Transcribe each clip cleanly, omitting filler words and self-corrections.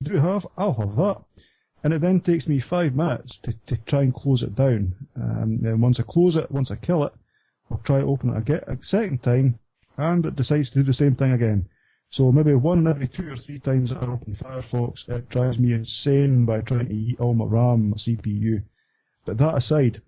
do you have? I'll have that. And it then takes me 5 minutes to try and close it down. Then once I close it, once I kill it, I'll try to open it a second time, and it decides to do the same thing again. So maybe one every 2 or 3 times I open Firefox, it drives me insane by trying to eat all my RAM, my CPU. But that aside,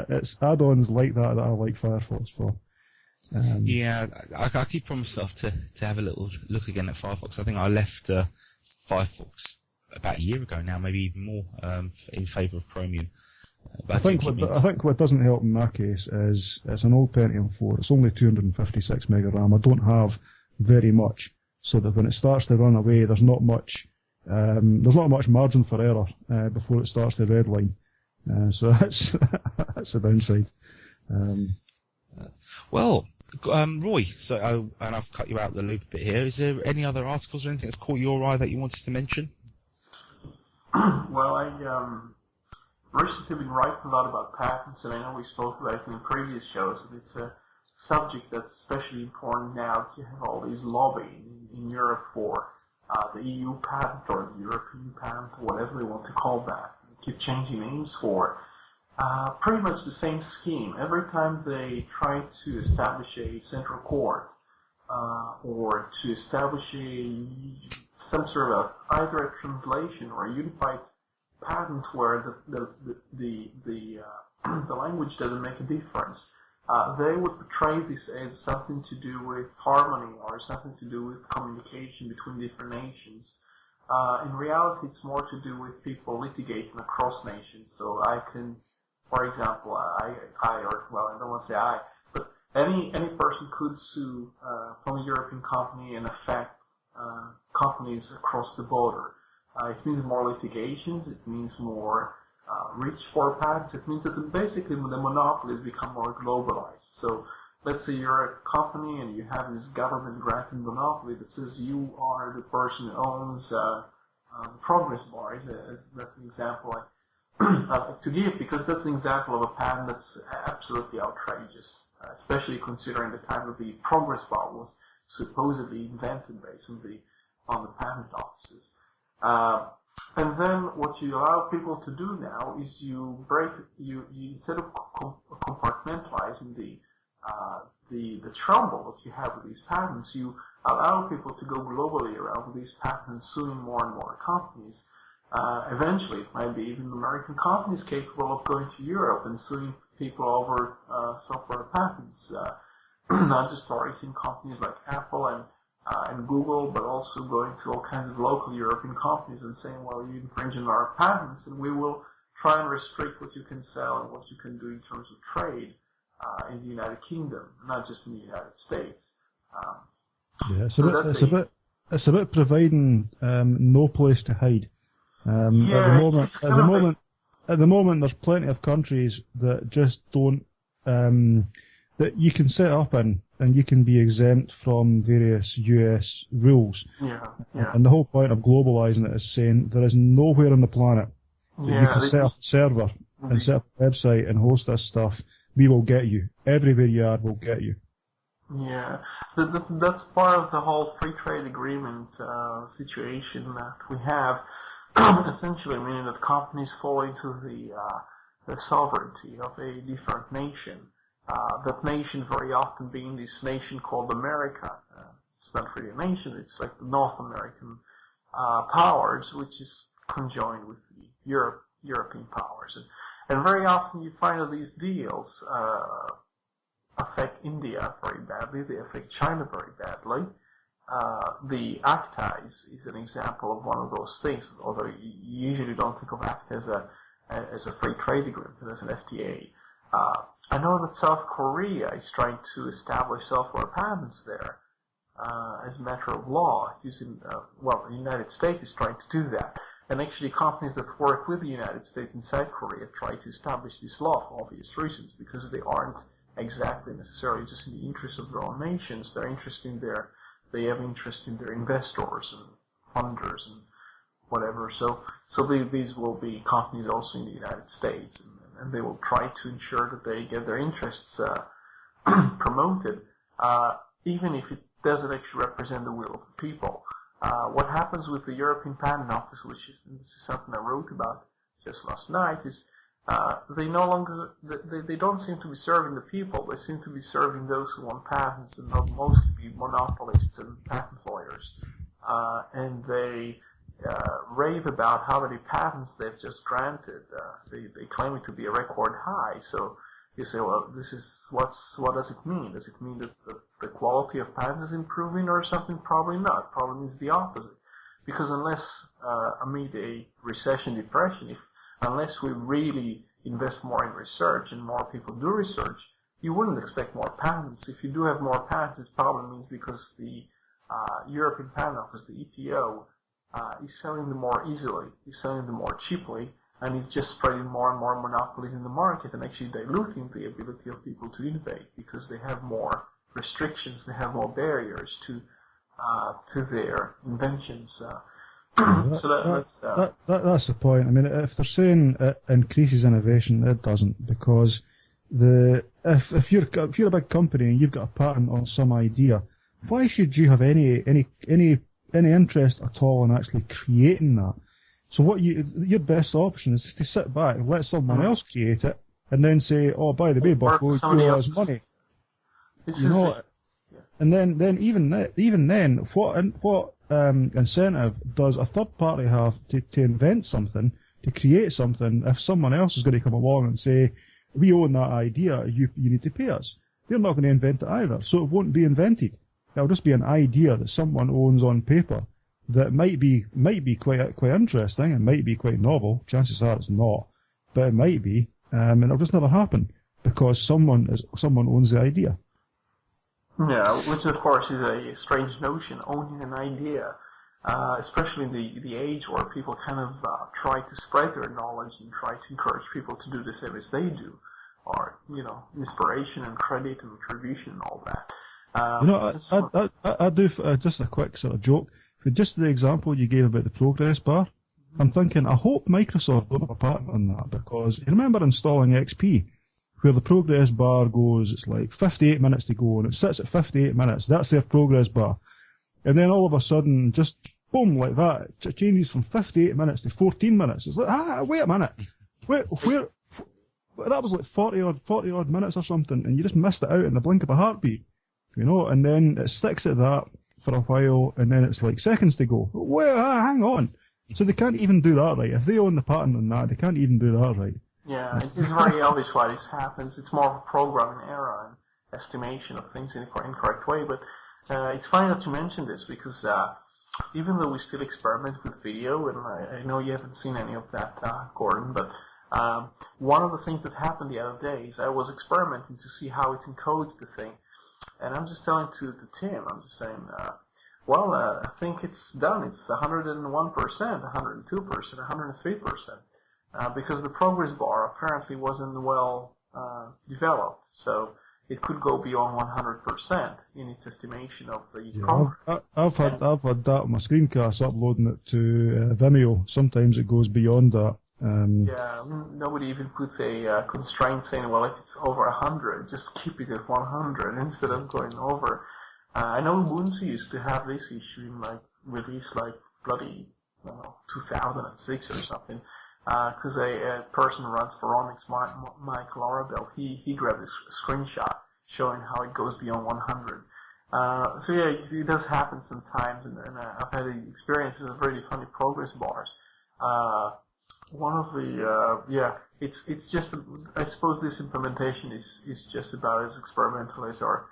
it's add-ons like that I like Firefox for. Yeah, I keep promising myself to have a little look again at Firefox. I think I left Firefox about a year ago now, maybe even more, in favour of Chromium. I think what doesn't help in my case is it's an old Pentium 4. It's only 256 mega RAM. I don't have very much, so that when it starts to run away, there's not much margin for error before it starts to redline. So that's the downside. Well, Roy, and I've cut you out of the loop a bit here. Is there any other articles or anything that's caught your eye that you wanted to mention? Well, I recently been writing a lot about patents, and I know we spoke about it in previous shows, and it's a subject that's especially important now that you have all these lobbying in Europe for the EU patent or the European patent, or whatever they want to call that. They keep changing names for it. Pretty much the same scheme. Every time they try to establish a central court, or to establish some sort of either a translation or a unified patent where the language doesn't make a difference, they would portray this as something to do with harmony or something to do with communication between different nations. In reality, it's more to do with people litigating across nations. So I can, for example, I don't want to say I, but any person could sue from a European company and affect companies across the border. It means more litigations. It means more reach for patents. It means that basically the monopolies become more globalized. So let's say you're a company and you have this government-granted monopoly that says you are the person who owns the progress bar. That's an example I like to give, because that's an example of a patent that's absolutely outrageous, especially considering the time that the progress bar was supposedly invented based on the patent offices. And then what you allow people to do now is you instead of compartmentalizing the trouble that you have with these patents, you allow people to go globally around with these patents, suing more and more companies. Eventually, it might be even American companies capable of going to Europe and suing people over software patents, not just targeting companies like Apple and Google, but also going to all kinds of local European companies and saying, well, you infringe on our patents, and we will try and restrict what you can sell and what you can do in terms of trade in the United Kingdom, not just in the United States. It's a bit providing no place to hide. At the moment, there's plenty of countries that just don't that you can set up in, and you can be exempt from various US rules. Yeah. And the whole point of globalizing it is saying there is nowhere on the planet that you can set up a server and set up a website and host this stuff. We will get you. Everywhere you are, we'll get you. Yeah, that's part of the whole free trade agreement situation that we have. Essentially meaning that companies fall into the sovereignty of a different nation. That nation very often being this nation called America. It's not really a nation, it's like the North American powers, which is conjoined with the European powers. And very often you find that these deals affect India very badly, they affect China very badly. The ACTA is an example of one of those things, although you usually don't think of ACTA as a free trade agreement, as an FTA. I know that South Korea is trying to establish software patents there as a matter of law, using, the United States is trying to do that. And actually companies that work with the United States in South Korea try to establish this law for obvious reasons, because they aren't exactly necessarily just in the interest of their own nations. They have interest in their investors and funders and whatever. So these will be companies also in the United States, and they will try to ensure that they get their interests promoted, even if it doesn't actually represent the will of the people. What happens with the European Patent Office, which is, this is something I wrote about just last night, is they no longer, they don't seem to be serving the people. They seem to be serving those who want patents, and they'll mostly be monopolists and patent lawyers. And they rave about how many patents they've just granted. They claim it to be a record high. So you say, well, what does it mean? Does it mean that the quality of patents is improving or something? Probably not. Probably means the opposite. Because unless, amid a recession, depression, unless we really invest more in research and more people do research, you wouldn't expect more patents. If you do have more patents, it probably means because the European Patent Office, the EPO, is selling them more easily, is selling them more cheaply, and is just spreading more and more monopolies in the market and actually diluting the ability of people to innovate because they have more restrictions, they have more barriers to their inventions. That's the point. I mean, if they're saying it increases innovation, it doesn't, because if you're a big company and you've got a patent on some idea, why should you have any interest at all in actually creating that? So your best option is to sit back and let someone else create it, and then say, oh, by the way, Buffalo, you owe us money. And then even then, what incentive does a third party have to invent something, to create something, if someone else is going to come along and say, we own that idea, you need to pay us? They're not going to invent it either, so it won't be invented. It'll just be an idea that someone owns on paper that might be quite interesting, and might be quite novel. Chances are it's not, but it might be, and it'll just never happen because someone owns the idea. Yeah, which of course is a strange notion, owning an idea, especially in the age where people kind of try to spread their knowledge and try to encourage people to do the same as they do, or inspiration and credit and retribution and all that. I do just a quick sort of joke. For just the example you gave about the progress bar, I'm thinking, I hope Microsoft don't have a patent on that, because you remember installing XP, where the progress bar goes, it's like 58 minutes to go, and it sits at 58 minutes. That's their progress bar. And then all of a sudden, just boom, like that, it changes from 58 minutes to 14 minutes. It's like, wait a minute. Where, that was like 40 odd minutes or something, and you just missed it out in the blink of a heartbeat. And then it sticks at that for a while, and then it's like seconds to go. Well, hang on. So they can't even do that right. If they own the patent on that, they can't even do that right. Yeah, it's very obvious why this happens. It's more of a programming error and estimation of things in an incorrect way. But it's funny that you mentioned this, because even though we still experiment with video, and I know you haven't seen any of that, Gordon, but one of the things that happened the other day is I was experimenting to see how it encodes the thing. And I'm just telling to Tim, I'm just saying, I think it's done. It's 101%, 102%, 103%. Because the progress bar apparently wasn't well developed. So it could go beyond 100% in its estimation of the progress. I've had that on my screencast, uploading it to Vimeo. Sometimes it goes beyond that. Nobody even puts a constraint saying, well, if it's over 100, just keep it at 100 instead of going over. I know Ubuntu used to have this issue in release bloody 2006 or something, because a person who runs Phoronix, Mike Larabelle, he grabbed a screenshot showing how it goes beyond 100. So yeah, it does happen sometimes, and I've had experiences of really funny progress bars. One of the it's just, I suppose this implementation is just about as experimental as our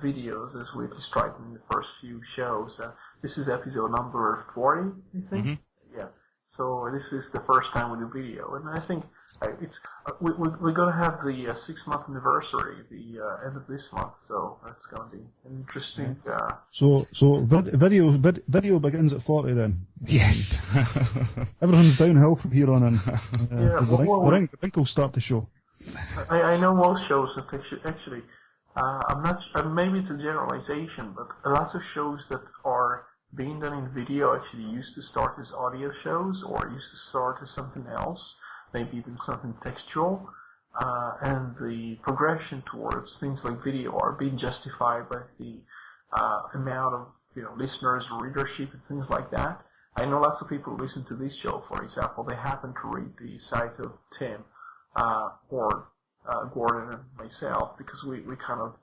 videos, as we described in the first few shows. This is episode number 40, I think. Mm-hmm. Yes. So this is the first time we do video, and I think we're going to have the 6-month anniversary the end of this month, so that's going to be an interesting. So video begins at 40 then. Yes. Everything's downhill from here on in. The wrinkles start to show. I know most shows that actually. I'm not. Maybe it's a generalization, but lots of shows that are being done in video actually used to start as audio shows, or used to start as something else, maybe even something textual, and the progression towards things like video are being justified by the amount of listeners and readership and things like that. I know lots of people who listen to this show, for example, they happen to read the site of Tim or Gordon and myself, because we kind of